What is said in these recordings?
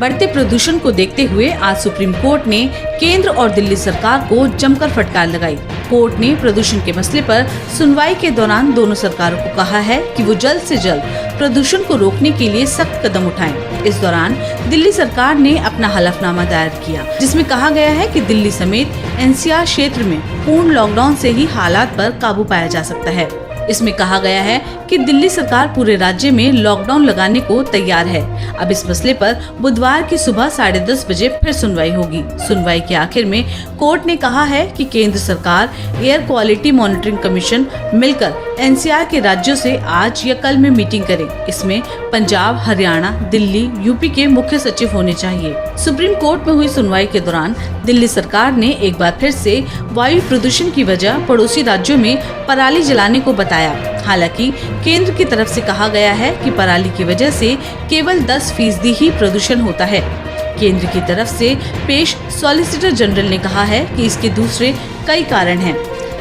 बढ़ते प्रदूषण को देखते हुए आज सुप्रीम कोर्ट ने केंद्र और दिल्ली सरकार को जमकर फटकार लगाई। कोर्ट ने प्रदूषण के मसले पर सुनवाई के दौरान दोनों सरकारों को कहा है कि वो जल्द से जल्द प्रदूषण को रोकने के लिए सख्त कदम उठाएं। इस दौरान दिल्ली सरकार ने अपना हलफनामा दायर किया, जिसमें कहा गया है कि दिल्ली समेत एनसीआर क्षेत्र में पूर्ण लॉकडाउन से ही हालात पर काबू पाया जा सकता है। इसमें कहा गया है कि दिल्ली सरकार पूरे राज्य में लॉकडाउन लगाने को तैयार है। अब इस मसले पर बुधवार की सुबह 10:30 बजे फिर सुनवाई होगी। सुनवाई के आखिर में कोर्ट ने कहा है कि केंद्र सरकार, एयर क्वालिटी मॉनिटरिंग कमीशन मिलकर एनसीआर के राज्यों से आज या कल में मीटिंग करें। इसमें पंजाब, हरियाणा, दिल्ली, यूपी के मुख्य सचिव होने चाहिए। सुप्रीम कोर्ट में हुई सुनवाई के दौरान दिल्ली सरकार ने एक बार फिर से वायु प्रदूषण की वजह पड़ोसी राज्यों में पराली जलाने को बताया। हालांकि केंद्र की तरफ से कहा गया है कि पराली की वजह से केवल 10% ही प्रदूषण होता है। केंद्र की तरफ से पेश सॉलिसिटर जनरल ने कहा है कि इसके दूसरे कई कारण हैं।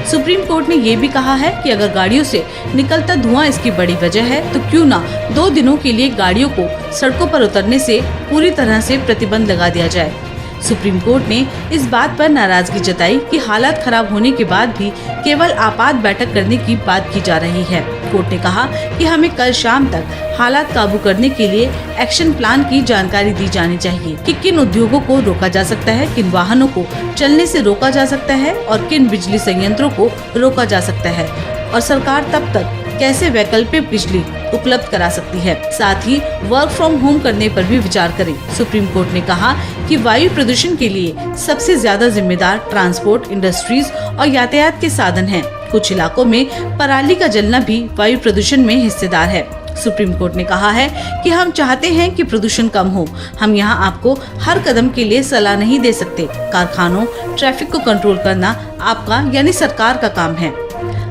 सुप्रीम कोर्ट ने ये भी कहा है कि अगर गाड़ियों से निकलता धुआं इसकी बड़ी वजह है तो क्यों ना 2 दिनों के लिए गाड़ियों को सड़कों पर उतरने से पूरी तरह से प्रतिबंध लगा दिया जाए। सुप्रीम कोर्ट ने इस बात पर नाराजगी जताई कि हालात खराब होने के बाद भी केवल आपात बैठक करने की बात की जा रही है। कोर्ट ने कहा कि हमें कल शाम तक हालात काबू करने के लिए एक्शन प्लान की जानकारी दी जानी चाहिए कि किन उद्योगों को रोका जा सकता है, किन वाहनों को चलने से रोका जा सकता है और किन बिजली संयंत्रों को रोका जा सकता है और सरकार तब तक कैसे वैकल्पिक बिजली उपलब्ध करा सकती है। साथ ही वर्क फ्रॉम होम करने पर भी विचार करें। सुप्रीम कोर्ट ने कहा कि वायु प्रदूषण के लिए सबसे ज्यादा जिम्मेदार ट्रांसपोर्ट, इंडस्ट्रीज और यातायात के साधन हैं। कुछ इलाकों में पराली का जलना भी वायु प्रदूषण में हिस्सेदार है। सुप्रीम कोर्ट ने कहा है कि हम चाहते हैं कि प्रदूषण कम हो। हम यहाँ आपको हर कदम के लिए सलाह नहीं दे सकते। कारखानों, ट्रैफिक को कंट्रोल करना आपका यानी सरकार का काम है।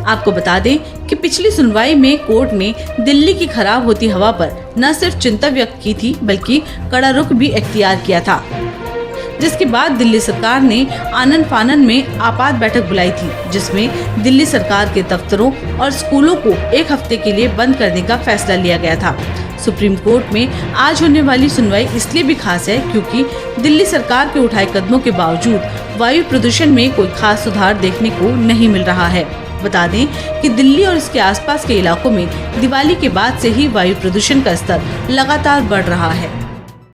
आपको बता दें कि पिछली सुनवाई में कोर्ट ने दिल्ली की खराब होती हवा पर न सिर्फ चिंता व्यक्त की थी बल्कि कड़ा रुख भी इख्तियार किया था, जिसके बाद दिल्ली सरकार ने आनन फानन में आपात बैठक बुलाई थी, जिसमें दिल्ली सरकार के दफ्तरों और स्कूलों को 1 हफ्ते के लिए बंद करने का फैसला लिया गया था। सुप्रीम कोर्ट में आज होने वाली सुनवाई इसलिए भी खास है क्योंकि दिल्ली सरकार के उठाए कदमों के बावजूद वायु प्रदूषण में कोई खास सुधार देखने को नहीं मिल रहा है। बता दें कि दिल्ली और इसके आसपास के इलाकों में दिवाली के बाद से ही वायु प्रदूषण का स्तर लगातार बढ़ रहा है।